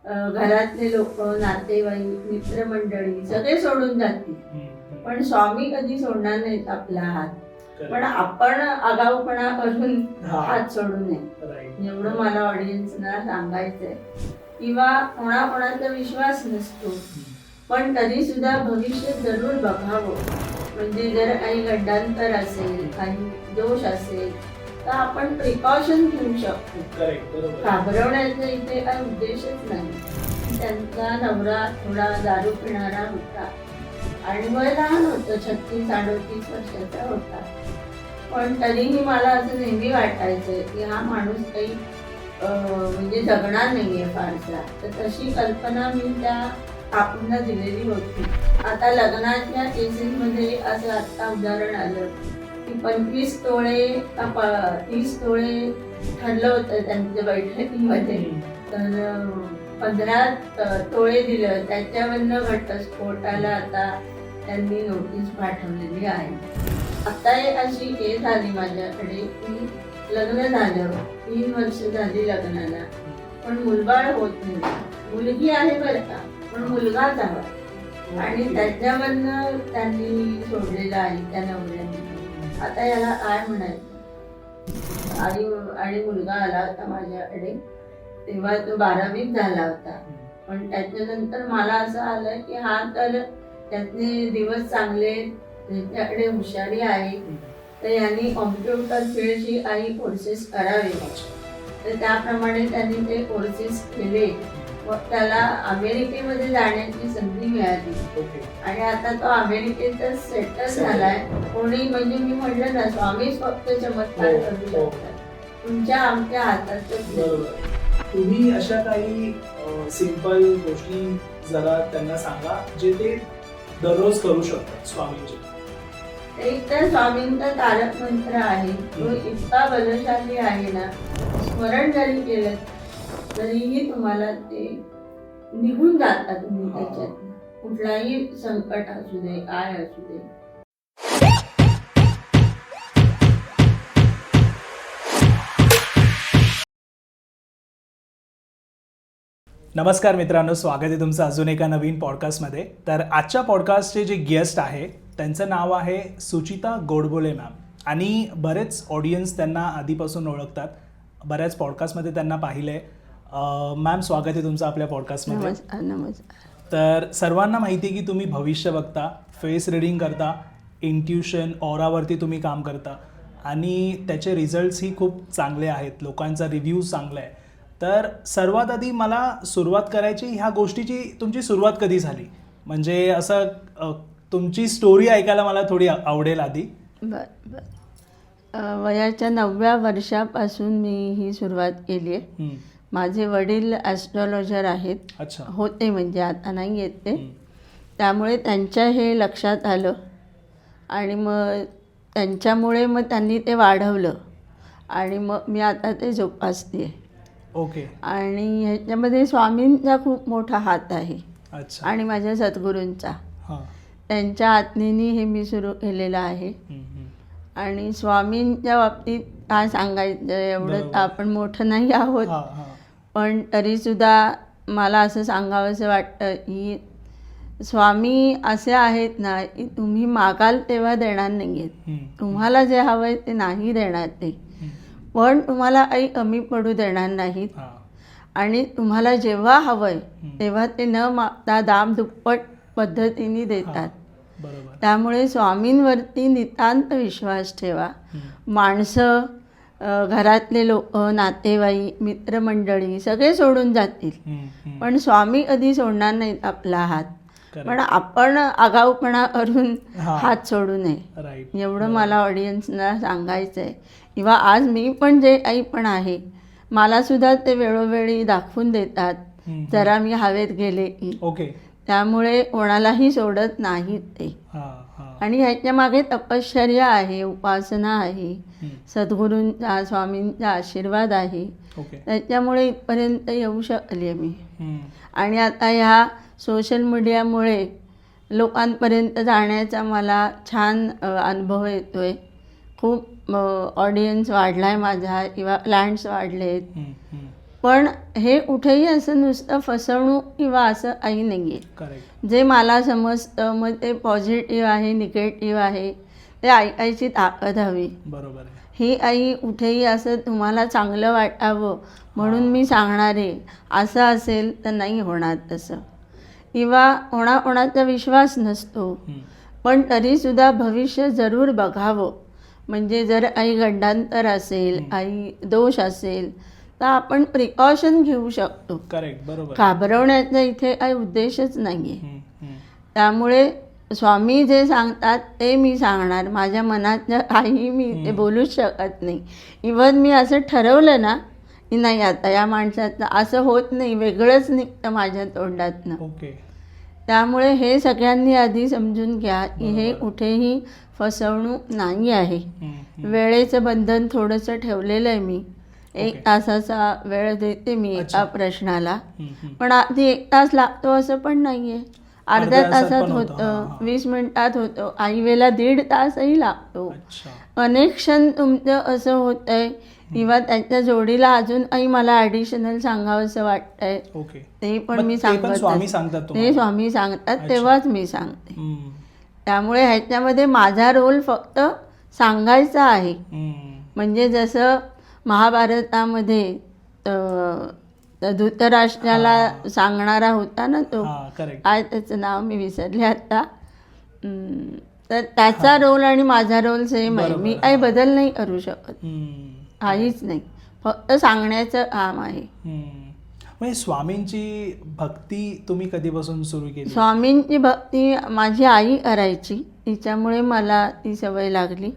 घरातले लोक, नातेवाईक, मित्रमंडळी सगळे सोडून जातील, पण स्वामी कधी सोडणार नाहीत आपला हात. पण आपण आगाऊपणा करून हात सोडू नये, एवढं मला ऑडियन्सना सांगायचंय. किंवा कोणाकोणाचा विश्वास नसतो, पण तरी सुद्धा भविष्य जरूर बघावं. म्हणजे जर काही गंडांतर असेल, काही दोष असेल, तर आपण प्रिकॉशन घेऊ शकतो. घाबरवण्याचा इथे काही उद्देशच नाही. त्यांचा नवरा थोडा दारू पिणारा होता आणि वय लहान होतं, 36-38 वर्षाचा होता. पण तरीही मला असं नेहमी वाटायचं की हा माणूस काही म्हणजे जगणार नाहीये फारसा. तर तशी कल्पना मी त्या काकूंना दिलेली होती. आता लग्नाच्या केसेसमध्ये असं आत्ता उदाहरण आलं की 25 तोळे 30 तोळे ठरलं होतं त्यांच्या बैठकीमध्ये, तर 15 तोळे दिलं. त्याच्यावरनं घटस्फोटाला आता त्यांनी नोटीस पाठवलेली आहे. आता अशी केस आली माझ्याकडे की लग्न झालं, 3 वर्ष झाली लग्नाला, पण मुलबाळ होत नाही. मुलगी आहे बरं का, पण मुलगाच हवा. आणि त्याच्यावरनं त्यांनी सोडलेलं आहे त्या नवऱ्याने. आता याला काय म्हणायचं. आणि मुलगा आला होता माझ्याकडे, तेव्हा तो 12वीत झाला होता. पण त्याच्यानंतर मला असं आलं की हा तर त्यातले दिवस चांगले, त्याच्याकडे हुशारी आहे, तर यांनी कॉम्प्युटर फील्डची काही कोर्सेस करावे. तर त्याप्रमाणे त्यांनी ते कोर्सेस केले व त्याला अमेरिकेमध्ये जाण्याची संधी मिळाली. आणि आता तो अमेरिकेतच सेटल झालाय. कोणी म्हणजे मी म्हटलं ना, स्वामीच फक्त चमत्कार करू शकतात, तुमच्या आमच्या हातातच. तुम्ही अशा काही सिंपल गोष्टी जरा त्यांना सांगा जे ते दररोज करू शकतात स्वामींचे. एक तर स्वामींचा तारक मंत्र आहे, तो इतका बलशाली आहे ना, स्मरण जरी केलं तरीही तुम्हाला ते निघून जातात. तुम्ही त्याच्यात कुठलाही संकट असू दे, काय असू दे. नमस्कार मित्रांनो, स्वागत आहे तुमचं अजून एका नवीन पॉडकास्टमध्ये. तर आजच्या पॉडकास्टचे जे गेस्ट आहे त्यांचं नाव आहे सुचिता गोडबोले मॅम. आणि बरेच ऑडियन्स त्यांना आधीपासून ओळखतात, बऱ्याच पॉडकास्टमध्ये त्यांना पाहिलं आहे. मॅम, स्वागत आहे तुमचं आपल्या पॉडकास्टमध्ये. नमस्कार. तर सर्वांना माहिती आहे की तुम्ही भविष्य बघता, फेस रीडिंग करता, इंट्युशन, ऑरावरती तुम्ही काम करता आणि त्याचे रिझल्ट्सही खूप चांगले आहेत, लोकांचा रिव्ह्यूज चांगला आहे. तर सर्वात आधी मला सुरुवात करायची, ह्या गोष्टीची तुमची सुरुवात कधी झाली? म्हणजे असं तुमची स्टोरी ऐकायला मला थोडी आवडेल आधी. वयाच्या 9व्या वर्षापासून मी ही सुरुवात केली आहे. माझे वडील ॲस्ट्रॉलॉजर आहेत. अच्छा. होते, म्हणजे आता नाही येत ते. त्यामुळे त्यांच्या हे लक्षात आलं आणि मग त्यांच्यामुळे मग त्यांनी ते वाढवलं आणि मग मी आता ते जोपासते. ओके. आणि ह्याच्यामध्ये स्वामींचा खूप मोठा हात आहे. अच्छा. आणि माझ्या सद्गुरूंचा, हां. त्यांच्या आज्ञेने हे मी सुरू केलेलं आहे. आणि स्वामींच्या बाबतीत काय सांगायचं, एवढं आपण मोठं नाही आहोत, पण तरीसुद्धा मला असं सांगावंसं वाटतं की स्वामी असे आहेत ना की तुम्ही मागाल तेव्हा देणार नाही आहेत. तुम्हाला जे हवं आहे ते नाही देणार ते, पण तुम्हाला काही कमी पडू देणार नाहीत. आणि तुम्हाला जेव्हा हवं आहे तेव्हा ते न मागता दाम दुप्पट पद्धतीने देतात. त्यामुळे स्वामींवरती नितांत विश्वास ठेवा. माणसं, घरातले लोक, नातेवाईक, मित्रमंडळी सगळे सोडून जातील, पण स्वामी कधी सोडणार नाहीत आपला हात. पण आपण आगाऊपणा करून हात सोडू नये, एवढं मला ऑडियन्सना सांगायचं आहे. किंवा आज मी पण जे काही पण आहे, मला सुद्धा ते वेळोवेळी दाखवून देतात जरा मी हवेत गेले की. त्यामुळे कोणालाही सोडत नाहीत ते. आणि ह्याच्या मागे तपश्चर्या आहे, उपासना आहे, सद्गुरूंचा, स्वामींचा आशीर्वाद आहे. त्याच्यामुळे इथपर्यंत येऊ शकले मी. आणि आता ह्या सोशल मीडियामुळे लोकांपर्यंत जाण्याचा मला छान अनुभव येतो आहे. खूप ऑडियन्स वाढला आहे माझा, किंवा क्लायंट्स वाढले आहेत. पण हे कुठेही असं नुसतं फसवणूक किंवा असं काही नाही आहे. करेक्ट. जे मला समजतं मग ते पॉझिटिव्ह आहे निगेटिव्ह आहे ते ऐकायची ताकद हवी. बरोबर आहे. ही आई कुठेही असं तुम्हाला चांगलं वाटावं म्हणून मी सांगणार आहे असं असेल तर नाही होणार तसं. किंवा कोणाचा विश्वास नसतो, पण तरीसुद्धा भविष्य जरूर बघावं. म्हणजे जर आई गंडांतर असेल, आई दोष असेल तर आपण प्रिकॉशन घेऊ शकतो. करेक्ट. बरोबर. घाबरवण्याचा इथे काही उद्देशच नाही आहे. त्यामुळे स्वामी जे सांगतात ते मी सांगणार. माझ्या मनातलं काही मी ते बोलूच शकत नाही. इव्हन मी असं ठरवलं ना की नाही आता या माणसाचं असं होत नाही, वेगळंच निघतं माझ्या तोंडातनं. ओके. त्यामुळे हे सगळ्यांनी आधी समजून घ्या की हे कुठेही फसवणूक नाही आहे. वेळेचं बंधन थोडंसं ठेवलेलं आहे मी. 1 तासाचा वेळ देते मी एका प्रश्नाला, पण आधी 1 तास लागतो असं पण नाही आहे. अर्ध्या तासात होतं, 20 मिनिटात होतं, काही वेळेला 1.5 तासही लागतो. अनेक क्षण तुमचं असं होत आहे किंवा त्यांच्या जोडीला अजून काही मला ॲडिशनल सांगावं असं वाटतंय ते पण मी सांगत, ते स्वामी सांगतात तेव्हाच मी सांगते. त्यामुळे ह्याच्यामध्ये माझा रोल फक्त सांगायचा आहे. म्हणजे जसं महाभारतामध्ये धृतराष्ट्राला सांगणारा होता ना तो, काय त्याचं नाव मी विसरले आता, तर त्याचा रोल आणि माझा रोल सेम आहे. मी काही बदल नाही करू शकत, काहीच नाही, फक्त सांगण्याचं काम आहे. म्हणजे स्वामींची भक्ती तुम्ही कधीपासून सुरू केली? स्वामींची भक्ती माझी आई करायची, तिच्यामुळे मला ती सवय लागली.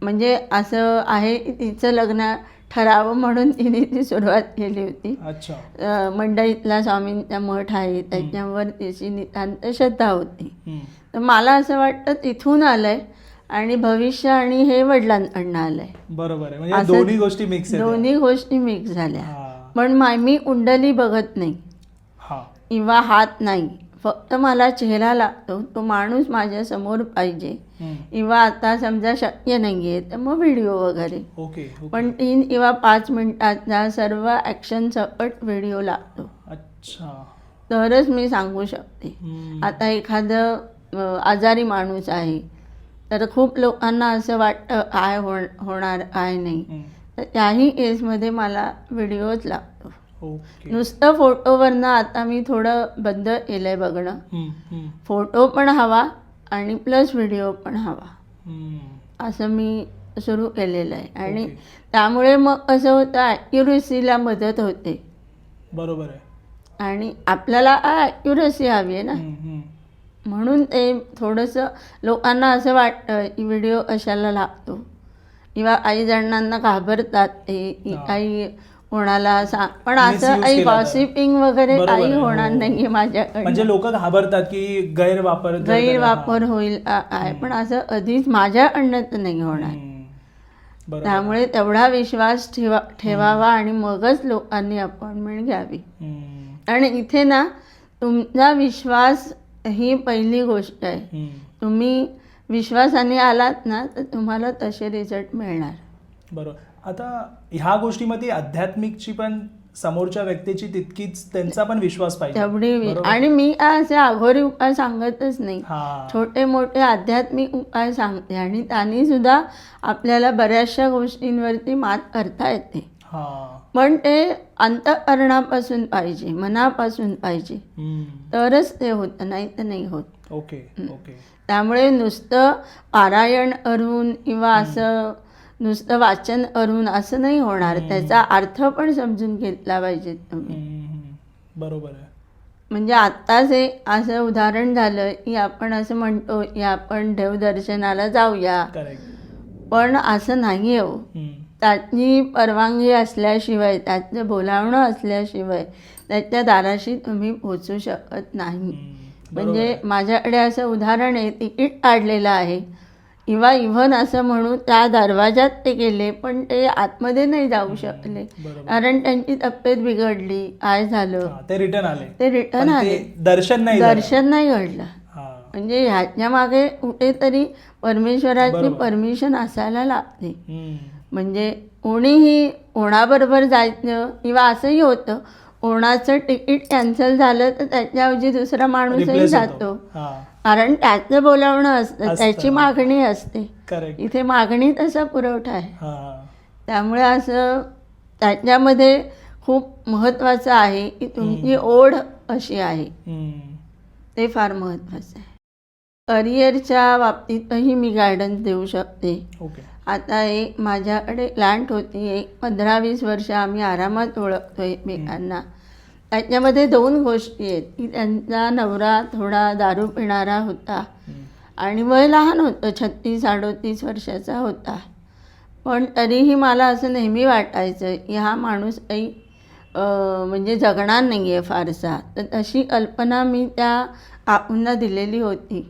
म्हणजे असं आहे तिचं लग्न ठरावं म्हणून तिने ती सुरुवात केली होती. मंडईतला स्वामींचा मठ आहे त्याच्यावर तिची नितांत श्रद्धा होती. तर मला असं वाटतं तिथून आलंय आणि भविष्य आणि हे वडिलांकडनं आलंय. बरोबर आहे. म्हणजे दोन्ही गोष्टी मिक्स आहेत. दोन्ही गोष्टी मिक्स झाल्या. पण मी कुंडली बघत नाही किंवा हात नाही, फक्त मला चेहरा लागतो, तो माणूस माझ्या समोर पाहिजे. किंवा आता समजा शक्य नाहीये तर मग व्हिडिओ वगैरे, पण 3 किंवा 5 मिनिटाचा सर्व ॲक्शन सकट व्हिडिओ लागतो. तरच मी सांगू शकते. आता एखादं आजारी माणूस आहे तर खूप लोकांना असं वाटतं काय होणार काय नाही, तर त्याही केसमध्ये मला व्हिडिओच लागतो. नुसतं फोटोवरनं आता मी थोडं बंद केलं आहे बघणं. फोटो पण हवा आणि प्लस व्हिडिओ पण हवा, असं मी सुरू केलेलं आहे. आणि त्यामुळे मग असं होतं ॲक्युरेसीला मदत होते. बरोबर आहे. आणि आपल्याला ॲक्युरेसी हवी आहे ना, म्हणून ते थोडंसं लोकांना असं वाटतं की व्हिडिओ कशाला लागतो, किंवा काही जणांना घाबरतात ते की काही कोणाला सांग, पण असं काही गॉसिपिंग वगैरे काही होणार नाहीये माझ्याकडे. म्हणजे लोक घाबरतात की गैरवापर होईल काय, पण असं कधीच माझ्याकडनं तर नाही होणार. त्यामुळे तेवढा विश्वास ठेवावा आणि मगच लोकांनी अपॉइंटमेंट घ्यावी. आणि इथे ना तुमचा विश्वास ही पहिली गोष्ट आहे. तुम्ही विश्वासाने आलात ना तर तुम्हाला तसे रिझल्ट मिळणार. बरोबर. आता ह्या गोष्टीमध्ये आध्यात्मिकची पण समोरच्या व्यक्तीची तितकीच त्यांचा पण विश्वास पाहिजे तेवढी. आणि मी असे अघोरी उपाय सांगतच नाही, छोटे मोठे आध्यात्मिक उपाय सांगते आणि त्यांनी सुद्धा आपल्याला बऱ्याचशा गोष्टींवरती मात करता येते. पण ते अंतःकरणापासून पाहिजे, मनापासून पाहिजे, तरच ते होतं, नाही तर नाही होत. त्यामुळे नुसतं पारायण करून किंवा असं नुसतं वाचन करून असं नाही होणार, त्याचा अर्थ पण समजून घेतला पाहिजे तुम्ही. बरोबर आहे. म्हणजे आत्ताच एक असं उदाहरण झालं की आपण असं म्हणतो की आपण देवदर्शनाला जाऊया, पण असं नाही हो. त्याची परवानगी असल्याशिवाय, त्याचं बोलावणं असल्याशिवाय त्याच्या दाराशी तुम्ही पोचू शकत नाही. म्हणजे माझ्याकडे असं उदाहरण आहे, तिकीट काढलेलं आहे किंवा इव्हन असं म्हणू त्या दरवाजात ते गेले पण ते आतमध्ये नाही जाऊ शकले, कारण त्यांची तब्येत बिघडली, काय झालं, ते रिटर्न आले, दर्शन नाही घडलं. म्हणजे ह्याच्या मागे कुठेतरी परमेश्वराची परमिशन असायला लागते. म्हणजे कोणीही कोणाबरोबर जायचं किंवा असंही होतं, कोणाचं तिकीट कॅन्सल झालं तर त्याच्याऐवजी दुसरा माणूसही Replace जातो. होतो. हां. कारण त्याचं बोलावणं असतं, असतं. त्याची मागणी असते. करेक्ट. इथे मागणी तसा पुरवठा आहे. हां. त्यामुळे असं त्याच्यामध्ये खूप महत्त्वाचं आहे की तुमची ओढ अशी आहे, ते फार महत्त्वाचं आहे. करिअरच्या बाबतीतही मी गायडन्स देऊ शकते. ओके. आता एक माझ्याकडे क्लायंट होती, एक 15-20 वर्ष आम्ही आरामात ओळखतो एकमेकांना. त्याच्यामध्ये 2 गोष्टी आहेत की त्यांचा नवरा थोडा दारू पिणारा होता आणि वय लहान होतं, 36-38 वर्षाचा होता. पण तरीही मला असं नेहमी वाटायचं की हा माणूस काही म्हणजे जगणार नाही आहे फारसा. तर तशी कल्पना मी त्या काकूंना दिलेली होती.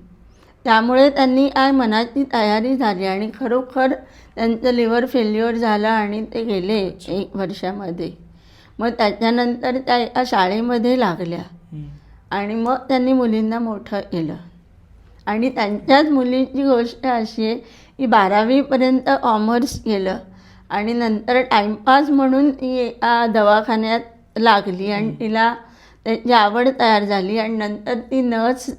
त्यामुळे त्यांनी काय मनाची तयारी झाली आणि खरोखर त्यांचं लिव्हर फेल्युअर झालं आणि ते गेले 1 वर्षामध्ये. मग त्याच्यानंतर त्या एका शाळेमध्ये लागल्या आणि मग त्यांनी मुलींना मोठं केलं. आणि त्यांच्याच मुलीची गोष्ट अशी आहे की 12वीपर्यंत कॉमर्स केलं आणि नंतर टाईमपास म्हणून ती एका दवाखान्यात लागली आणि तिला त्याची आवड तयार झाली आणि नंतर ती नर्स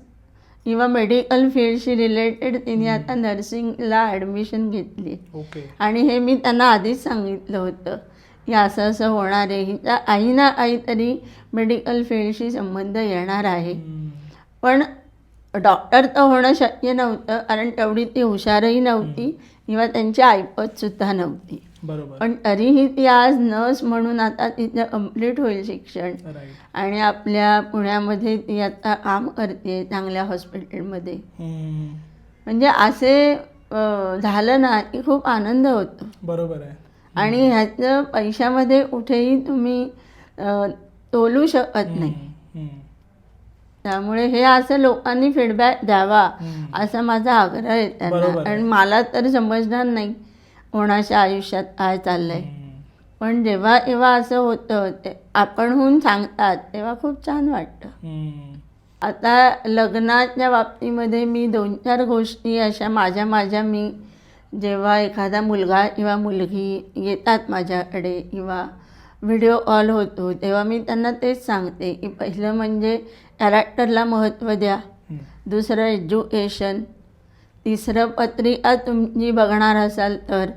किंवा मेडिकल फील्डशी रिलेटेड तिने आता नर्सिंगला ॲडमिशन घेतली. ओके. आणि हे मी त्यांना आधीच सांगितलं होतं की असं असं होणार आहे, हिच्या काही ना काहीतरी मेडिकल फील्डशी संबंध येणार आहे. पण डॉक्टर तर होणं शक्य नव्हतं कारण तेवढी ती हुशारही नव्हती किंवा त्यांची ऐपतसुद्धा नव्हती. बरोबर. पण तरीही ती आज नर्स म्हणून आता तिचं कम्प्लीट होईल शिक्षण राईट. आणि आपल्या पुण्यामध्ये ती आता काम करते चांगल्या हॉस्पिटलमध्ये. म्हणजे असे झालं ना की खूप आनंद होतो. बरोबर आहे. आणि ह्याचं पैशामध्ये कुठेही तुम्ही तोलू शकत नाही. त्यामुळे हे असं लोकांनी फीडबॅक द्यावा असा माझा आग्रह आहे त्यांना. बरोबर आहे. आणि मला तर समजणार नाही कोणाच्या आयुष्यात काय चाललंय, पण जेव्हा जेव्हा असं होतं ते आपणहून सांगतात तेव्हा खूप छान वाटतं. आता लग्नाच्या बाबतीमध्ये मी 2-4 गोष्टी अशा माझ्या मी जेव्हा एखादा मुलगा किंवा मुलगी येतात माझ्याकडे किंवा व्हिडिओ कॉल होतो तेव्हा मी त्यांना तेच सांगते की पहिलं म्हणजे कॅरेक्टरला महत्त्व द्या, दुसरं एज्युकेशन, तिसरं पत्रिका तुमची बघणार असाल तर,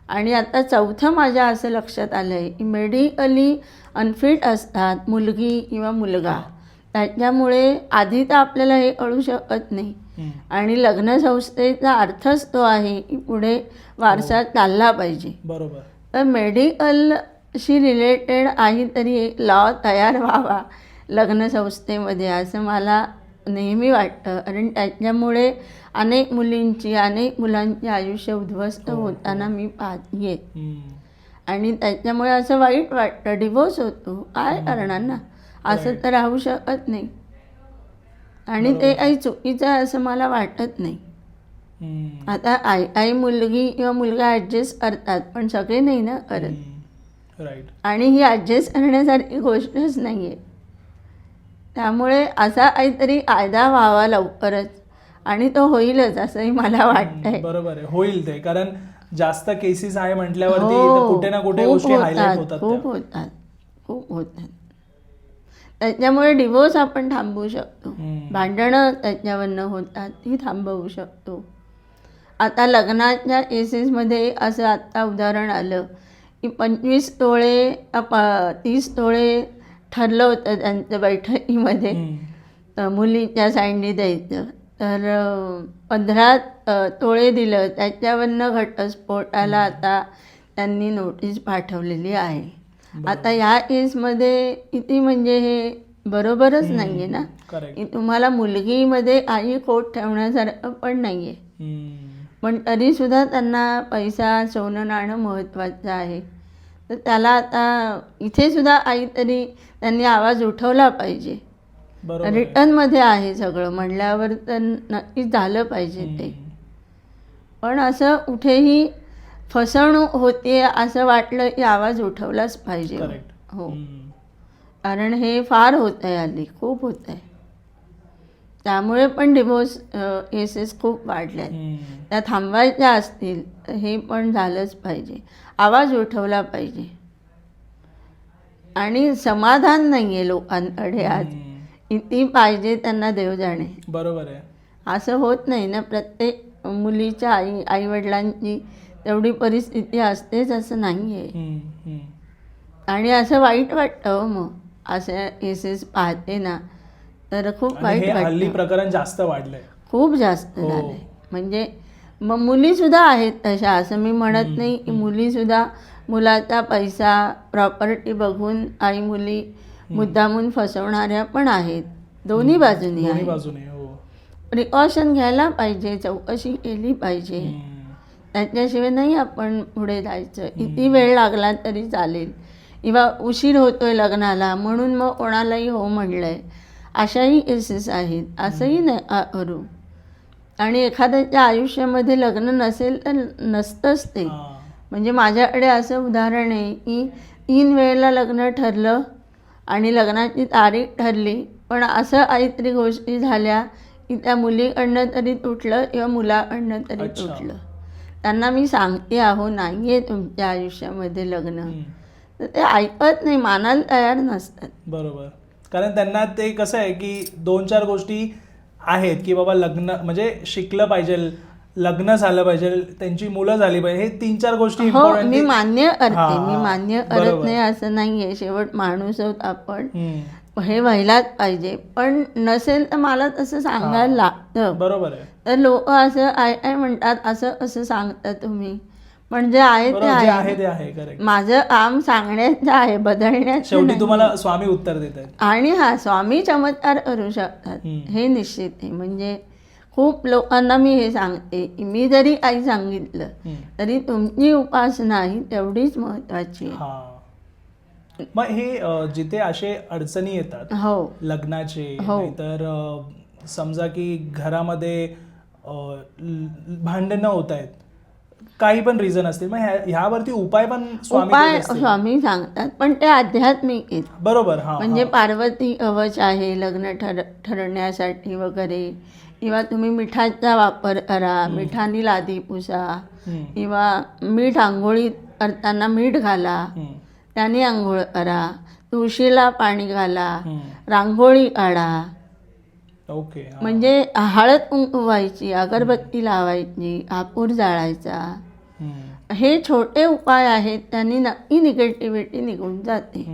आणि आता चौथं माझ्या असं लक्षात आलं आहे की मेडिकली अनफिट असतात मुलगी किंवा मुलगा. त्याच्यामुळे आधी तर आपल्याला हे कळू शकत नाही आणि लग्न संस्थेचा अर्थच तो आहे की पुढे वारसा चालला पाहिजे. बरोबर. तर मेडिकलशी रिलेटेड काहीतरी एक लॉ तयार व्हावा लग्न संस्थेमध्ये असं मला नेहमी वाटतं. कारण त्याच्यामुळे अनेक मुलींची अनेक मुलांची आयुष्य उद्ध्वस्त होताना मी पाहते. आणि त्याच्यामुळे असं वाईट वाटतं, डिवोर्स होतो, काय करणार ना, असं तर राहू शकत नाही. आणि ते काही चुकीचं आहे असं मला वाटत नाही. आता आई मुलगी किंवा मुलगा ॲडजस्ट करतात पण सगळे नाही ना करत. राईट. आणि ही ॲडजस्ट करण्यासारखी गोष्टच नाही आहे. त्यामुळे असा काहीतरी कायदा व्हावा लवकरच आणि तो होईलच असंही मला वाटतंय. बरोबर आहे, होईल ते. कारण जास्त केसेस आहे म्हटल्यावरती कुठे ना कुठे गोष्टी हायलाइट होतात. खूप होतात. त्याच्यामुळे डिवोर्स आपण थांबवू शकतो, भांडणं त्याच्यावरनं होतात ती थांबवू शकतो. आता लग्नाच्या केसेसमध्ये असं आत्ता उदाहरण आलं की 25 तोळे 30 तोळे ठरलं होतं त्यांच्या बैठकीमध्ये मुलीच्या साईडने द्यायचं, तर 15 तोळे दिलं. त्याच्यावरनं घटस्फोटाला आता त्यांनी नोटीस पाठवलेली आहे. आता ह्या केसमध्ये किती म्हणजे हे बरोबरच नाही आहे ना की तुम्हाला मुलगीमध्ये काही खोट ठेवण्यासारखं पण नाही आहे. पण तरीसुद्धा त्यांना पैसा सोनं नाणं महत्त्वाचं आहे. तर त्याला आता इथे सुद्धा काहीतरी त्यांनी आवाज उठवला पाहिजे. रिटर्नमध्ये आहे सगळं म्हणल्यावर तर नक्कीच झालं पाहिजे ते. पण असं कुठेही फसवणूक होते असं वाटलं की आवाज उठवलाच पाहिजे. हो, कारण हे फार होत आहे हल्ली, खूप होत आहे. त्यामुळे पण डिवोर्स केसेस खूप वाढल्या त्या थांबवायच्या असतील तर हे पण झालंच पाहिजे, आवाज उठवला पाहिजे. आणि समाधान नाही आहे लोकांकडे आज, किती पाहिजे त्यांना देव जाणे. बरोबर आहे. असं होत नाही ना, प्रत्येक मुलीच्या आईवडिलांची तेवढी परिस्थिती असतेच असं नाही आहे. आणि असं वाईट वाटतं मग असे केसेस पाहते ना तर खूप वाईट हल्ली वाटतं. प्रकरण जास्त वाढलंय, खूप जास्त झालंय. म्हणजे मग मुलीसुद्धा आहेत तशा, असं मी म्हणत नाही की मुलीसुद्धा मुलाचा पैसा प्रॉपर्टी बघून आई मुली मुद्दामून फसवणाऱ्या पण आहेत. दोन्ही बाजूनी आहे. प्रिकॉशन घ्यायला पाहिजे, चौकशी केली पाहिजे, त्याच्याशिवाय नाही आपण पुढे जायचं. किती वेळ लागला तरी चालेल, किंवा उशीर होतोय लग्नाला म्हणून मग कोणालाही हो म्हणलंय, अशाही केसेस आहेत. असंही नाही करू. आणि एखाद्याच्या आयुष्यामध्ये लग्न नसेल तर नसतंच ते. म्हणजे माझ्याकडे असं उदाहरण आहे की 3 वेळेला लग्न ठरलं आणि लग्नाची तारीख ठरली, पण असं काहीतरी गोष्टी झाल्या की त्या मुलीकडनं तरी तुटलं किंवा मुलाकडनं तरी तुटलं. त्यांना मी सांगते अहो नाही आहे तुमच्या आयुष्यामध्ये लग्न, तर ते ऐकत नाही, मानायला तयार नसतात. बरोबर. कारण त्यांना ते कसं आहे की 2-4 गोष्टी आहेत की बाबा लग्न म्हणजे शिकलं पाहिजे, लग्न झालं पाहिजे, त्यांची मुलं झाली पाहिजे, हे 3-4 गोष्टी. हो, मी मान्य करते, मी मान्य करत नाही असं नाही आहे. शेवट माणूस आहोत आपण, हे व्हायलाच पाहिजे. पण नसेल तर मला तसं सांगायला लागतं. बरोबर आहे. तर लोक असं काय म्हणतात, असं सांगता तुम्ही, म्हणजे आहे ते आहे. माझं काम सांगण्याचं आहे, बदलण्याचं. शेवटी तुम्हाला स्वामी उत्तर देत आहेत. आणि स्वामी चमत्कार करू शकतात हे निश्चित आहे. म्हणजे खूप लोकांना मी हे सांगते की मी जरी काही सांगितलं तरी तुमची उपासना ही तेवढीच महत्वाची आहे. मग हे जिथे असे अडचणी येतात लग्नाचे, तर समजा की घरामध्ये भांडणं होत आहेत, काही पण रिझन असतील, मग ह्यावरती उपाय पण स्वामी सांगतात, पण ते आध्यात्मिक आहेत. बरोबर. म्हणजे पार्वती कवच आहे लग्न ठरण्यासाठी वगैरे, किंवा तुम्ही मिठाचा वापर करा, मिठाने लादी पुसा, किंवा मीठ आंघोळी करताना मीठ घाला, त्याने आंघोळ करा, तुळशीला पाणी घाला, रांगोळी काढा. म्हणजे हळद कुंकू व्हायची, अगरबत्ती लावायची, कापूर जाळायचा, हे छोटे उपाय आहेत. त्यांनी नक्की निगेटिव्हिटी निघून जाते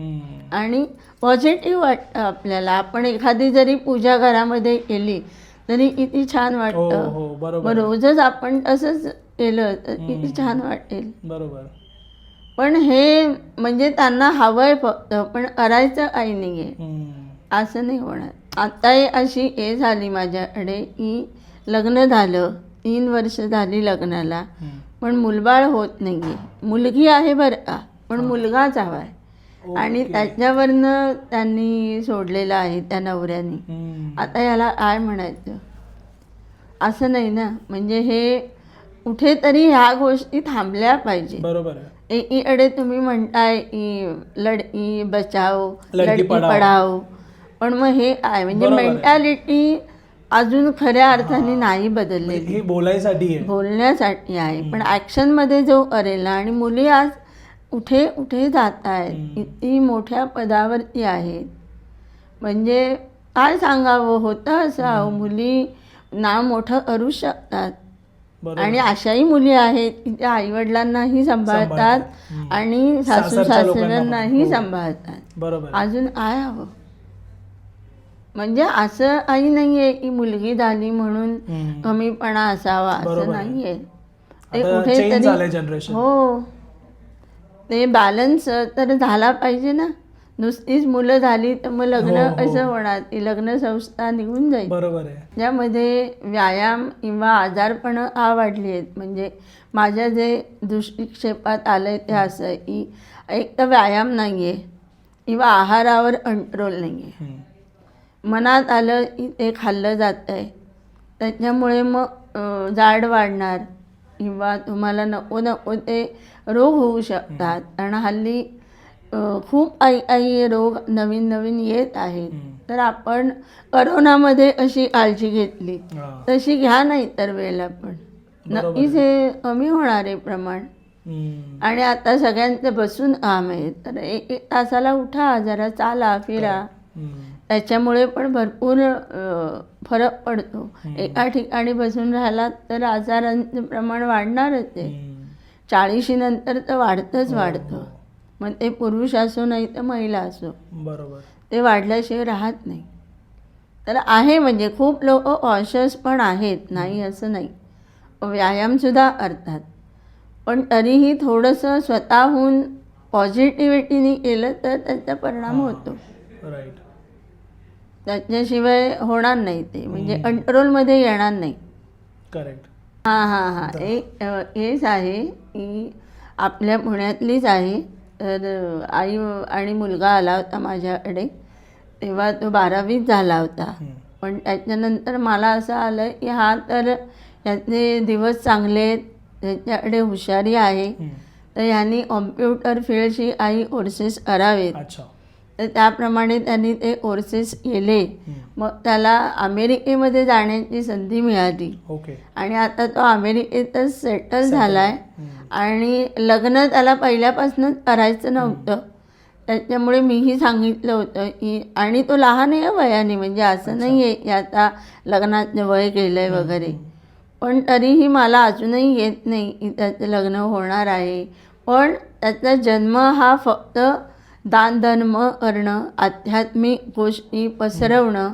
आणि पॉझिटिव्ह वाटतं आपल्याला. आपण एखादी जरी पूजा घरामध्ये केली तरी किती छान वाटतं. रोजच आपण तसंच केलं तर किती छान वाटेल. बरोबर. पण हे म्हणजे त्यांना हवंय फक्त, पण करायचं काही नाहीये, असं नाही होणार. आता अशी हे झाली माझ्याकडे की लग्न झालं, 3 वर्ष झाली लग्नाला, पण मुलबाळ होत नाहीये. मुलगी आहे बरं का, पण मुलगाच हवाय. आणि त्याच्यावरनं त्यांनी सोडलेलं आहे त्या नवऱ्याने. आता याला काय म्हणायचं, असं नाही ना. म्हणजे हे कुठेतरी ह्या गोष्टी थांबल्या पाहिजे. बरोबर. एकीकडे तुम्ही म्हणताय की लडकी बचाओ लडकी पढाओ, पण मग हे काय म्हणजे मेंटॅलिटी अजून खऱ्या अर्थाने नाही बदललेली. हे बोलण्यासाठी आहे, पण ॲक्शनमध्ये जो करेल. आणि मुली आज कुठे कुठे जात आहेत, किती मोठ्या पदावरती आहेत. म्हणजे काय सांगावं, होतं असं मुली नाव मोठं करू शकतात. आणि अशाही मुली आहेत की त्या आईवडिलांनाही सांभाळतात आणि सासू सासऱ्यांनाही सांभाळतात. अजून काय हवं. म्हणजे असं काही नाहीये की मुलगी झाली म्हणून कमीपणा असावा, असं नाहीये. ते कुठेतरी ते बॅलन्स तर झाला पाहिजे ना. नुसतीच मुलं झाली तर मग लग्न कसं होणार, ती लग्न संस्था निघून जाईल. बरोबर आहे. ज्यामध्ये व्यायाम किंवा आजारपणं वाढली आहेत. म्हणजे माझ्या जे दृष्टिक्षेपात आलंय ते असं आहे की एक तर व्यायाम नाहीये किंवा आहारावर कंट्रोल नाहीये. मनात आलं की ते खाल्लं जातंय, त्याच्यामुळे मग जाड वाढणार किंवा तुम्हाला नको नको ते रोग होऊ शकतात. कारण हल्ली खूप आई रोग नवीन नवीन येत आहेत. तर आपण करोनामध्ये अशी काळजी घेतली तशी घ्या नाही तर वेळेला पण नक्कीच हे कमी होणार आहे प्रमाण. आणि आता सगळ्यांचे बसून काम आहे, तर एक एक तासाला उठा, जरा चाला फिरा, त्याच्यामुळे पण भरपूर फरक पडतो. एका ठिकाणी बसून राहिला तर आजारांचं प्रमाण वाढणारच आहे. 40 नंतर तर वाढतंच वाढतं. मग ते पुरुष असो नाही तर महिला असो, बरोबर, ते वाढल्याशिवाय राहत नाही. तर आहे म्हणजे खूप लोक कॉन्शियस पण आहेत, नाही असं नाही, व्यायामसुद्धा करतात. पण तरीही थोडंसं स्वतःहून पॉझिटिव्हिटीने केलं तर त्याचा परिणाम होतो. राईट. त्याच्याशिवाय होणार नाही ते, म्हणजे कंट्रोलमध्ये येणार नाही. करेक्ट. हां एक हेच आहे की आपल्या पुण्यातलीच आहे. तर आई आणि मुलगा आला होता माझ्याकडे, तेव्हा तो 12वीत झाला होता. पण त्याच्यानंतर मला असं आलं की हा तर याचे दिवस चांगले आहेत, त्याच्याकडे हुशारी आहे, तर ह्यांनी कॉम्प्युटर फील्डची काही कोर्सेस करावेत. अच्छा. तर त्याप्रमाणे त्यांनी ते कोर्सेस केले. मग त्याला अमेरिकेमध्ये जाण्याची संधी मिळाली. ओके. आणि आता तो अमेरिकेतच सेटल झाला आहे. आणि लग्न त्याला पहिल्यापासूनच करायचं नव्हतं, त्याच्यामुळे मीही सांगितलं होतं की, आणि तो लहान आहे वयाने, म्हणजे असं नाही आहे की आता लग्नाचं वय केलं आहे वगैरे, पण तरीही मला अजूनही येत नाही की त्याचं लग्न होणार आहे. पण त्याचा जन्म हा फक्त दानधर्म करणं, आध्यात्मिक गोष्टी पसरवणं,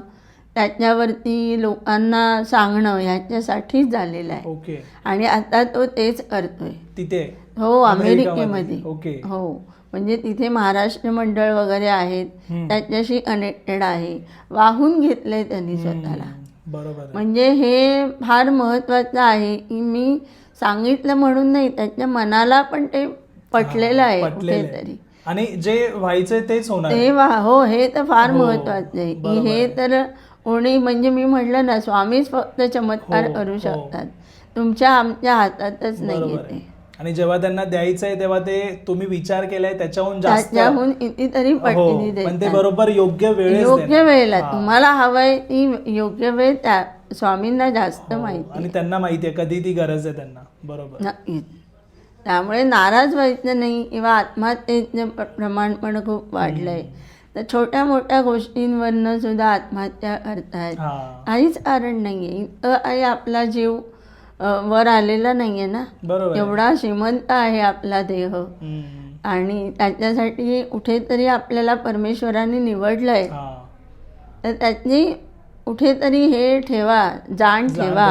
त्याच्यावरती लोकांना सांगणं ह्याच्यासाठीच झालेला आहे. ओके. आणि आता तो तेच करतोय तिथे. हो, अमेरिकेमध्ये. ओके. हो, म्हणजे तिथे महाराष्ट्र मंडळ वगैरे आहेत, त्याच्याशी कनेक्टेड आहे. वाहून घेतलंय त्यांनी स्वतःला. बरोबर. म्हणजे हे फार महत्त्वाचं आहे की मी सांगितलं म्हणून नाही, त्याच्या मनाला पण ते पटलेलं आहे कुठेतरी, आणि जे व्हायचंय तेच होणार ते हो, हे तर फार महत्त्वाचं आहे की हे तर कोणी, म्हणजे मी म्हटलं ना, स्वामीच फक्त चमत्कार करू शकतात, तुमच्या आमच्या हातातच नाही येते. आणि जेव्हा त्यांना द्यायचंय तेव्हा ते तुम्ही विचार केलाय त्याच्याहून कितीतरी पटीने देतात. पण ते बरोबर योग्य वेळेला तुम्हाला हवंय ती योग्य वेळ त्या स्वामींना जास्त माहिती, आणि त्यांना माहिती आहे कधी ती गरज आहे त्यांना. बरोबर. नक्कीच. त्यामुळे नाराज व्हायचं नाही. किंवा आत्महत्येचं प्रमाण पण खूप वाढलंय, तर छोट्या मोठ्या गोष्टींवरनं सुद्धा आत्महत्या करतायत. काहीच कारण नाही आहे. इतकं काही आपला जीव वर आलेला नाही आहे ना. बरोबर. एवढा श्रीमंत आहे आपला देह, आणि त्याच्यासाठी कुठेतरी आपल्याला परमेश्वराने निवडलं आहे, तर त्याची कुठेतरी हे ठेवा, जाण ठेवा,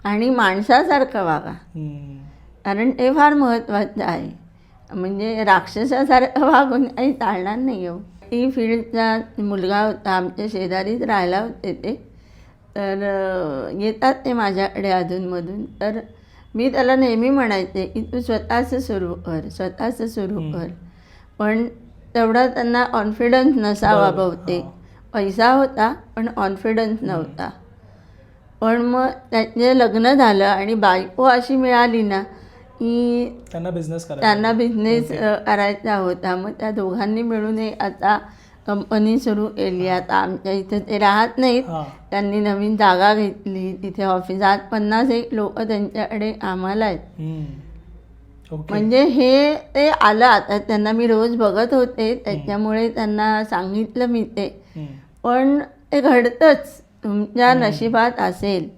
आणि माणसासारखं वागा, कारण ते फार महत्त्वाचं आहे. म्हणजे राक्षसासारखं वागून काही चालणार नाही हो. ती फील्डचा मुलगा होता, आमच्या शेजारीच राहायला होते ते, तर येतात ते माझ्याकडे अधूनमधून. तर मी त्याला नेहमी म्हणायचे की तू स्वतःचं सुरू कर. पण तेवढा त्यांना कॉन्फिडन्स नसावा बहुतेक. पैसा होता पण कॉन्फिडन्स नव्हता. पण मग त्याचे लग्न झालं आणि बायको अशी मिळाली ना की त्यांना बिझनेस करायचा होता. मग त्या दोघांनी मिळून आता कंपनी सुरू केली. आता आमच्या इथे ते राहत नाहीत, त्यांनी नवीन जागा घेतली, तिथे ऑफिसात 51 लोक त्यांच्याकडे कामाला आहेत. म्हणजे हे ते आलं. आता त्यांना मी रोज बघत होते, त्याच्यामुळे त्यांना सांगितलं मी ते. पण ते घडतंच, तुमच्या नशिबात असेल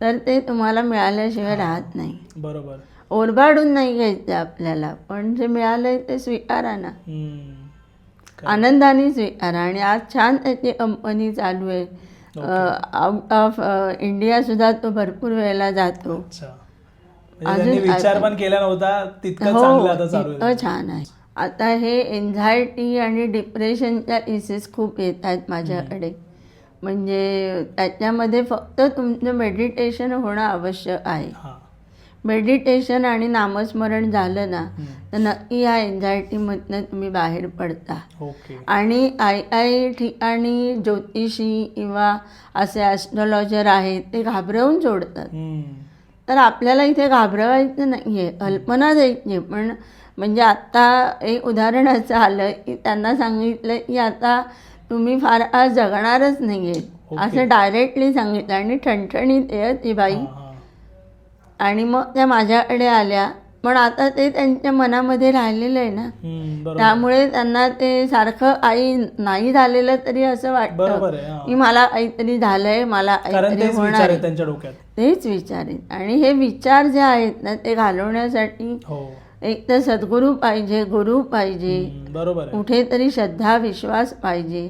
तर ते तुम्हाला मिळाल्याशिवाय राहत नाही. बरोबर. ओरबाडून नाही घ्यायचं आपल्याला, पण जे मिळालंय ते स्वीकारा ना, आनंदाने स्वीकारा. आणि आज छान त्याची कंपनी चालू आहे. आउट ऑफ इंडिया सुद्धा तो भरपूर वेळेला जातो. अजून विचार पण केला नव्हता तितकं चांगलं आता चालू आहे. छान आहे. आता हे एन्झायटी आणि डिप्रेशनच्या केसेस खूप येत आहेत माझ्याकडे. म्हणजे त्याच्यामध्ये फक्त तुमचं मेडिटेशन होणं आवश्यक आहे. मेडिटेशन आणि नामस्मरण झालं ना तर नक्की या एन्झायटीमधनं तुम्ही बाहेर पडता. आणि काही ठिकाणी ज्योतिषी किंवा असे ॲस्ट्रॉलॉजर आहेत ते घाबरवून सोडतात. तर आपल्याला इथे घाबरवायचं नाही आहे, कल्पना द्यायची, पण म्हणजे आत्ता एक उदाहरण असं आलं की त्यांना सांगितलं की आता तुम्ही फार आज जगणारच नाही आहे ओके. असं डायरेक्टली सांगितलं आणि ठणठणीत आहे ती बाई. हां, हां. आणि मग त्या माझ्याकडे आल्या, पण आता ते त्यांच्या मनामध्ये राहिलेलं आहे ना, बरोबर त्यामुळे त्यांना ते सारखं आई नाही झालेलं तरी असं वाटतं बरोबर आहे. हां. की मला काहीतरी झालंय, मला कारण काहीतरी तेच होणार विचार आहे. आहे त्यांच्या डोक्यात. तेच विचार आहेत आणि हे विचार जे आहेत ना ते घालवण्यासाठी हो. एक तर सद्गुरू पाहिजे, गुरु पाहिजे, बरोबर आहे. कुठेतरी श्रद्धा विश्वास पाहिजे,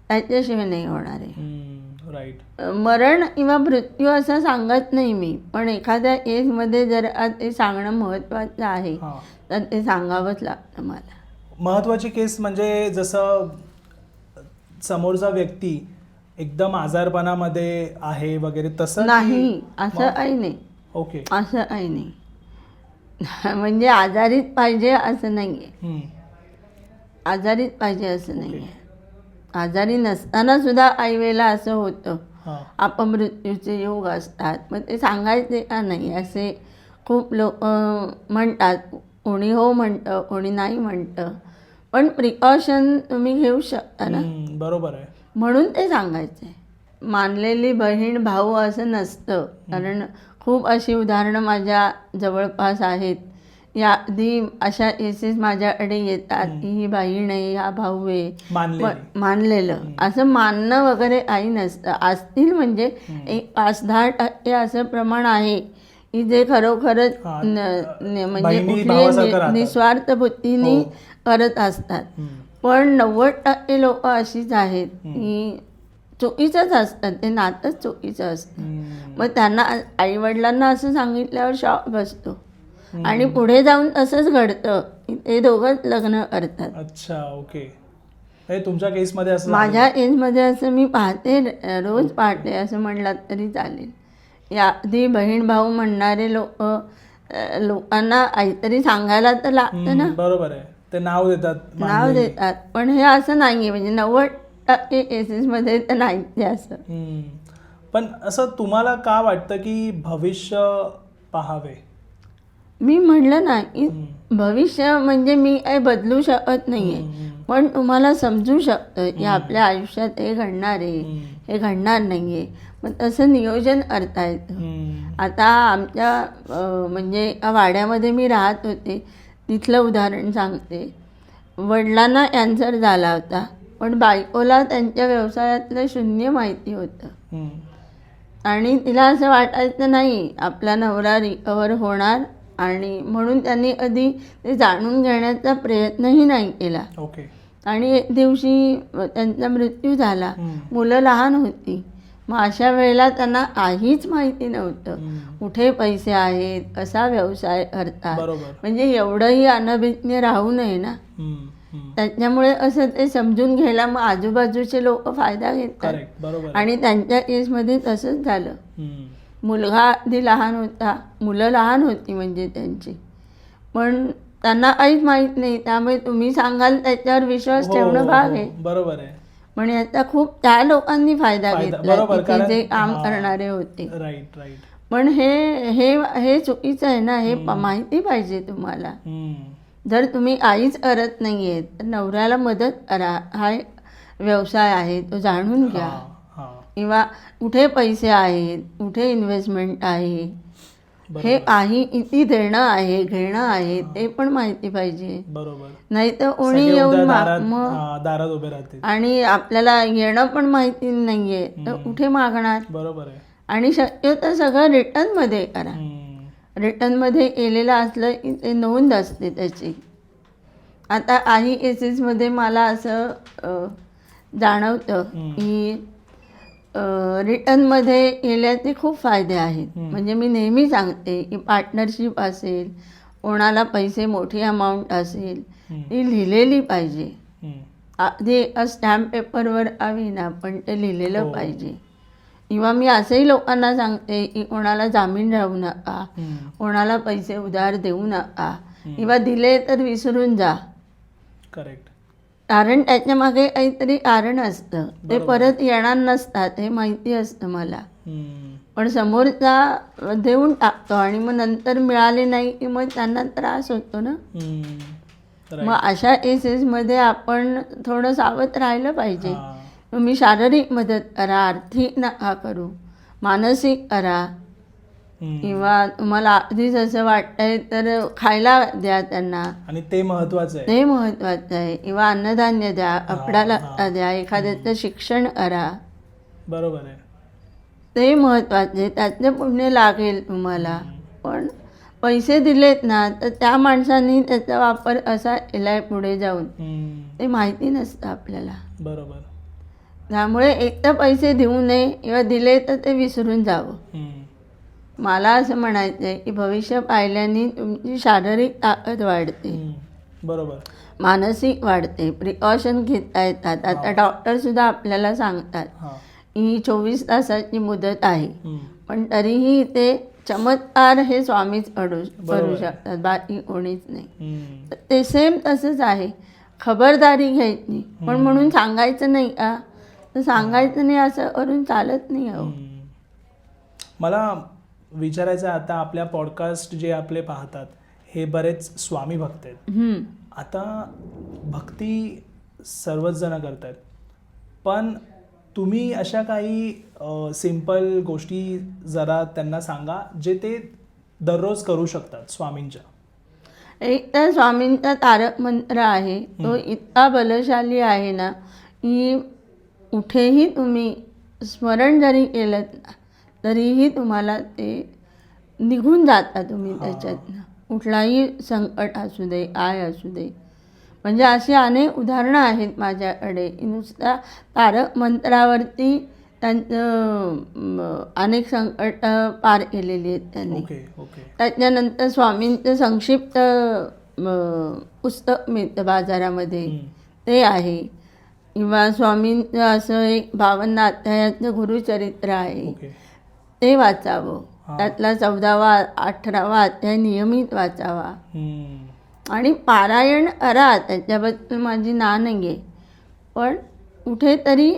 त्याच्याशिवाय नाही होणार आहे. राईट. मरण किंवा मृत्यू असं सांगत नाही मी, पण एखाद्या एजमध्ये जर ते सांगणं महत्त्वाचं आहे हां. तर ते सांगावंच लागतं मला. महत्त्वाची केस म्हणजे जसं समोरचा व्यक्ती एकदम आजारपणामध्ये आहे वगैरे तसं की- नाही असं काही नाही, ओके. असं काही नाही. म्हणजे आजारीत पाहिजे असं नाही आहे, हम्म. आजारीत पाहिजे असं नाही आहे. आजारी नसताना सुद्धा काही वेळेला असं होतं, हां. अपमृत्यूचे योग असतात. मग ते सांगायचे का नाही असे खूप लोक म्हणतात. कोणी हो म्हणतं, कोणी नाही म्हणतं, पण प्रिकॉशन तुम्ही घेऊ शकता ना, बरोबर आहे. म्हणून ते सांगायचे. मानलेली बहीण भाऊ असं नसतं, कारण खूप अशी उदाहरणं माझ्या जवळपास आहेत. या आधी अशा केसेस माझ्याकडे येतात की ही बहीण आहे, हा भाऊ आहे, मानलेली. मानलेलं. असं मानणं वगैरे काही नसतं. असतील म्हणजे एक 5-10% असं प्रमाण आहे की जे खरोखरच हां. म्हणजे बहिणी भावासारखं कुठली राहतात. निस्वार्थ बुद्धीने हो. करत असतात. पण 90% लोक अशीच आहेत की चुकीचंच असतं, ते नातंच चुकीचं असतं. मग त्यांना आईवडिलांना असं सांगितल्यावर शॉक बसतो आणि पुढे जाऊन तसंच घडतं की ते दोघंच लग्न करतात. अच्छा. ओके. हे तुमच्या केसमध्ये असं माझ्या एजमध्ये असं मी पाहते, रोज पाहते असं म्हणलात तरी चालेल. या आधी बहीण भाऊ म्हणणारे लोकांना काहीतरी सांगायला तर लागतं ना, बरोबर आहे. ते नाव देतात, नाव मानलेली. देतात. पण हे असं नाही आहे, म्हणजे 90% केसेसमध्ये तर नाही ते असं. पण असं तुम्हाला का वाटतं की भविष्य पाहावे? मी म्हणलं ना की भविष्य म्हणजे मी काही बदलू शकत नाही आहे, पण तुम्हाला समजू शकतं की आपल्या आयुष्यात हे घडणार आहे, हे घडणार नाही आहे. मग तसं नियोजन करता येतं. आता आमच्या म्हणजे एका वाड्यामध्ये मी राहत होते, तिथलं उदाहरण सांगते. वडिलांना कॅन्सर झाला होता, पण बायकोला त्यांच्या व्यवसायातलं शून्य माहिती होतं आणि तिला असं वाटायचं नाही आपला नवरा रिकवर होणार, आणि म्हणून त्यांनी कधी ते जाणून घेण्याचा प्रयत्नही नाही केला. ओके. आणि एक दिवशी त्यांचा मृत्यू झाला. मुलं लहान होती. मग अशा वेळेला त्यांना काहीच माहिती नव्हतं, कुठे पैसे आहेत, कसा व्यवसाय करतात. बरोबर. म्हणजे एवढंही अनभिज्ञ राहू नये ना, त्याच्यामुळे असं ते समजून घ्यायला मग आजूबाजूचे लोक फायदा घेतात. करेक्ट. बरोबर. आणि त्यांच्या केसमध्ये तसंच झालं. मुलगा आधी लहान होता, मुलं लहान होती म्हणजे त्यांची, पण त्यांना काहीच माहीत नाही. त्यामुळे तुम्ही सांगाल त्याच्यावर विश्वास ठेवणं भाग आहे. बरोबर आहे. पण याचा खूप त्या लोकांनी फायदा घेतला बरोबर, तिथे कारण जे काम करणारे होते. राईट. राईट. पण हे चुकीचं आहे ना, हे माहिती पाहिजे तुम्हाला. जर तुम्ही काहीच करत नाही आहे तर नवऱ्याला मदत करा. हा व्यवसाय आहे तो जाणून घ्या, किंवा कुठे पैसे आहेत, कुठे इन्व्हेस्टमेंट आहे, हे काही किती देणं आहे घेणं आहे ते पण माहिती पाहिजे. बरोबर. नाही तर कोणी येऊन दारात उभे राहते आणि आपल्याला येणं पण माहिती नाहीये तर कुठे मागणार. बरोबर आहे. आणि शक्यतो सगळं रिटर्नमध्ये करा. रिटर्नमध्ये केलेलं असलं की ते नोंद असते त्याची. आता काही केसेसमध्ये मला असं जाणवतं की रिटर्नमध्ये केल्याचे खूप फायदे आहेत. म्हणजे मी नेहमी सांगते की पार्टनरशिप असेल, कोणाला पैसे मोठी अमाऊंट असेल, ती लिहिलेली पाहिजे. आधी एका स्टॅम्प पेपरवर हवी ना, पण ते लिहिलेलं पाहिजे. किंवा मी असंही लोकांना सांगते की कोणाला जामीन राहू नका, कोणाला पैसे उधार देऊ नका, किंवा दिले तर विसरून जा. करेक्ट. कारण त्याच्यामागे काहीतरी कारण असतं, ते परत येणार नसतात, हे माहिती असतं मला. पण समोरचा देऊन टाकतो आणि मग नंतर मिळाले नाही की मग त्यांना त्रास होतो ना. मग अशा केसेसमध्ये आपण थोडं सावध राहिलं पाहिजे. तुम्ही शारीरिक मदत करा, आर्थिक नका करू, मानसिक करा, किंवा तुम्हाला अगदीच असं वाटतंय तर खायला द्या त्यांना, आणि ते महत्वाचं आहे, ते महत्वाचं आहे. किंवा अन्नधान्य द्या, कपडा द्या, एखाद्याचं शिक्षण करा. बरोबर आहे, ते महत्वाचे, त्याचं पुण्य लागेल तुम्हाला. पण पैसे दिलेत ना तर त्या माणसांनी त्याचा वापर असा केलाय पुढे जाऊन ते माहिती नसतं आपल्याला. बरोबर. त्यामुळे एक तर पैसे देऊ नये किंवा दिले तर ते विसरून जावं. मला असं म्हणायचं आहे की भविष्य पाहिल्याने तुमची शारीरिक ताकद वाढते, बरोबर, मानसिक वाढते, प्रिकॉशन घेता येतात. आता डॉक्टरसुद्धा आपल्याला सांगतात ही 24 तासाची मुदत आहे, पण तरीही ते चमत्कार हे स्वामीच करू शकतात, बाकी कोणीच नाही. ते सेम तसंच आहे. खबरदारी घ्यायची, पण म्हणून सांगायचं नाही का, तर सांगायचं नाही असं करून चालत नाही. मला विचारायचं आहे, आता आपल्या पॉडकास्ट जे आपले पाहतात हे बरेच स्वामी भक्त आहेत. आता भक्ती सर्वच जण करतात, पण तुम्ही अशा काही सिंपल गोष्टी जरा त्यांना सांगा जे ते दररोज करू शकतात स्वामींच्या. एक तर स्वामींचा तारक मंत्र आहे, तो इतका बलशाली आहे ना की कुठेही तुम्ही स्मरण जरी केलं ना तरीही तुम्हाला ते निघून जाता तुम्ही त्याच्यातनं. कुठलाही संकट असू दे, काय असू दे. म्हणजे अशी अनेक उदाहरणं आहेत माझ्याकडे. नुसत्या तारक मंत्रावरती त्यांचं अनेक संकट पार केलेली आहेत त्यांनी. त्याच्यानंतर स्वामींचं संक्षिप्त पुस्तक मिळतं बाजारामध्ये, ते आहे. किंवा स्वामींचं असं एक 52 अध्यायाचं गुरुचरित्र आहे, ते वाचावं. त्यातला 14वा 18वा अध्याय नियमित वाचावा. आणि पारायण करा, त्याच्याबद्दल माझी ना नाही आहे, पण कुठेतरी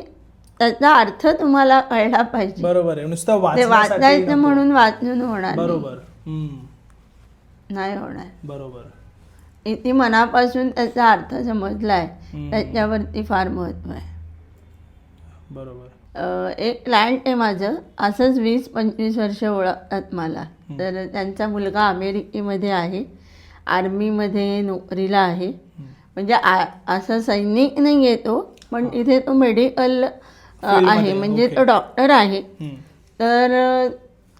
त्याचा अर्थ तुम्हाला कळला पाहिजे. बरोबर आहे, नुसतं वाचायचं म्हणून वाचून होणार बरोबर नाही होणार. बरोबर, इथे मनापासून त्याचा अर्थ समजलाय त्याच्यावरती फार महत्व आहे. बरोबर. एक क्लायंट आहे माझं, असंच 20-25 वर्ष ओळखतात मला. तर त्यांचा मुलगा अमेरिकेमध्ये आहे, आर्मीमध्ये नोकरीला आहे. म्हणजे असं सैनिक नाही आहे तो, पण इथे तो मेडिकल आहे, म्हणजे तो डॉक्टर आहे. तर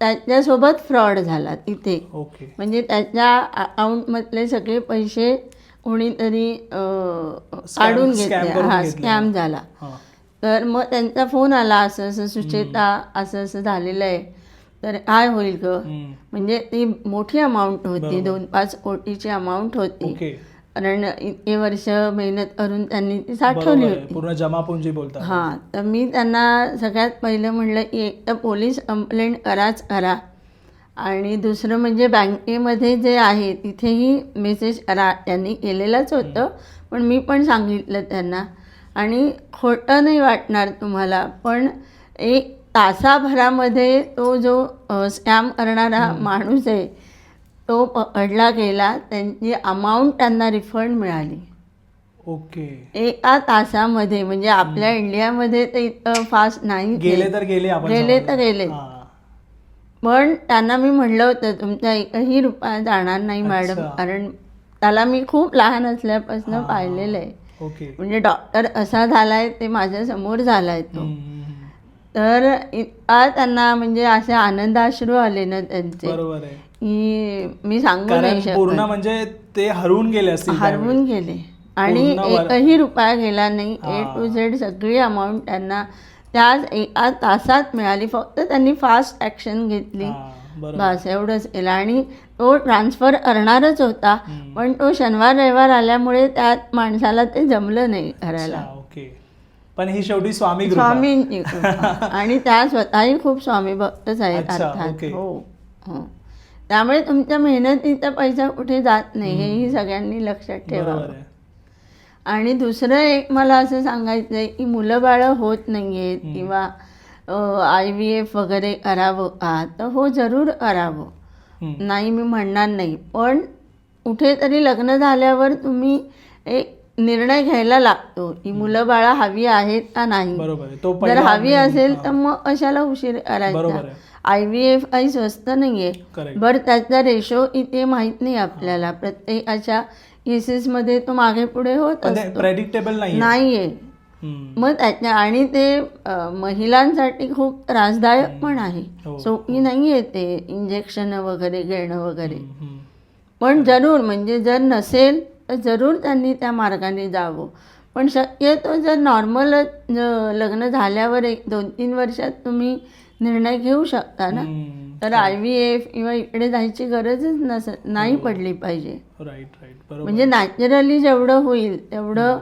त्याच्यासोबत फ्रॉड झाला तिथे. म्हणजे त्याच्या अकाउंटमधले सगळे पैसे कोणीतरी काढून घेतले, स्कॅम झाला. तर मग त्यांचा फोन आला, असं असं सुचेता असं असं झालेलं आहे, तर काय होईल ग. म्हणजे ती मोठी अमाऊंट होती, 2-5 कोटीची अमाऊंट होती. कारण इतके वर्ष मेहनत करून त्यांनी ती साठवली होती, पूर्ण जमापुंजी बोलतात. हां. तर मी त्यांना सगळ्यात पहिलं म्हटलं की एक तर पोलीस कंप्लेंट कराच करा, आणि दुसरं म्हणजे बँकेमध्ये जे आहे तिथेही मेसेज करा. त्यांनी केलेलंच होतं, पण मी पण सांगितलं त्यांना. आणि खोटं नाही वाटणार तुम्हाला, पण 1 तासाभरामध्ये तो जो स्कॅम करणारा माणूस आहे तो पकडला गेला. त्यांची अमाऊंट त्यांना रिफंड मिळाली. एका तासामध्ये. म्हणजे आपल्या इंडियामध्ये ते इतकं फास्ट नाही, गेले तर गेले. पण त्यांना मी म्हटलं होतं तुमचा 1ही रुपया जाणार नाही मॅडम, कारण त्याला मी खूप लहान असल्यापासून पाहिलेलं आहे. म्हणजे डॉक्टर असा झालाय ते माझ्या समोर झालाय तो. तर इतका त्यांना म्हणजे असे आनंदाश्रू आले ना त्यांचे की मी सांगू नाही शकत. पूर्ण म्हणजे ते हरवून गेले असतील, हरवून गेले. आणि 1ही रुपया गेला नाही. A to Z सगळी अमाऊंट त्यांना त्याच 1 तासात मिळाली. फक्त त्यांनी फास्ट ॲक्शन घेतली, बस एवढंच केलं. आणि तो ट्रान्सफर करणारच होता, पण तो शनिवार रविवार आल्यामुळे त्या माणसाला ते जमलं नाही करायला. पण ही शेवटी स्वामी आणि त्या स्वतःही खूप स्वामी भक्तच आहेत अर्थात. हो. त्यामुळे तुमच्या मेहनतीचा पैसा कुठे जात नाही, हेही सगळ्यांनी लक्षात ठेवावं. आणि दुसरं एक मला असं सांगायचं आहे की मुलं बाळं होत नाही आहेत, किंवा IVF वगैरे करावं का, तर हो जरूर करावं, हम्म. नाही मी म्हणणार नाही. पण कुठेतरी लग्न झाल्यावर तुम्ही एक निर्णय घ्यायला लागतो की मुलं बाळा हवी आहेत का नाही. बरोबर आहे. तो जर पहिला हवी main, असेल हा. तर मग कशाला उशीर बरोबर करायचा. आहे. IVF काही स्वस्त नाहीये. Correct. बरं त्याचा रेशो इथे माहित नाही आपल्याला. प्रत्येकाच्या केसेसमध्ये तो मागे पुढे होत पण ते असतो. प्रेडिक्टेबल नाहीये. हम्म. मग त्याच्या आणि ते महिलांसाठी खूप त्रासदायक पण आहे. हो. सोपी नाहीये ते इंजेक्शन वगैरे घेणं वगैरे. हम्म. पण जरूर म्हणजे जर नसेल तर जरूर त्यांनी त्या मार्गाने जावं. पण शक्यतो जर नॉर्मल लग्न झाल्यावर 1-2-3 वर्षात तुम्ही निर्णय घेऊ शकता ना. हम्म. तर IVF किंवा इकडे जायची गरजच नाही पडली पाहिजे. राईट बरोबर. म्हणजे नॅचरली जेवढं होईल तेवढं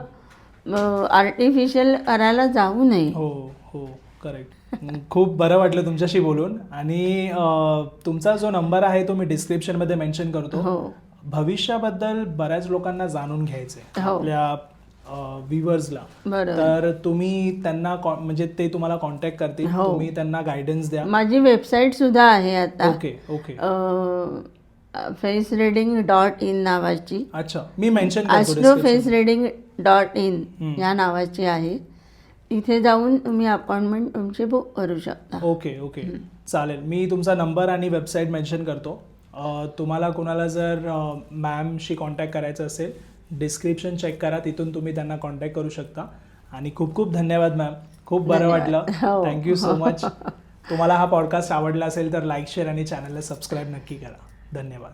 आर्टिफिशियल करायला जाऊ नये. हो करेक्ट. खूप बरं वाटलं तुमच्याशी बोलून. आणि तुमचा जो नंबर आहे तो मी डिस्क्रिप्शनमध्ये मेन्शन करतो. हो भविष्याबद्दल बऱ्याच लोकांना जाणून घ्यायचंय हो. आपल्या व्ह्युअर्सला. बरोबर. तर तुम्ही त्यांना म्हणजे ते तुम्हाला कॉन्टॅक्ट करतील, हो. तुम्ही त्यांना गायडन्स द्या. माझी वेबसाईट सुद्धा आहे आता. ओके. facereading.in नावाची. अच्छा, मी मेन्शन करतो astrofacereading.in या हम्म. नावाची आहे. तिथे जाऊन तुम्ही अपॉइंटमेंट तुमची बुक करू शकता. ओके चालेल. मी तुमचा नंबर आणि वेबसाईट मेन्शन करतो. तुम्हाला कोणाला जर मॅमशी कॉन्टॅक्ट करायचं असेल, डिस्क्रिप्शन चेक करा, तिथून तुम्ही त्यांना कॉन्टॅक्ट करू शकता. आणि खूप खूप धन्यवाद मॅम, खूप बरं वाटलं. हो. Thank you so much. तुम्हाला हा पॉडकास्ट आवडला असेल तर लाईक, शेअर आणि चॅनलला सबस्क्राईब नक्की करा. धन्यवाद.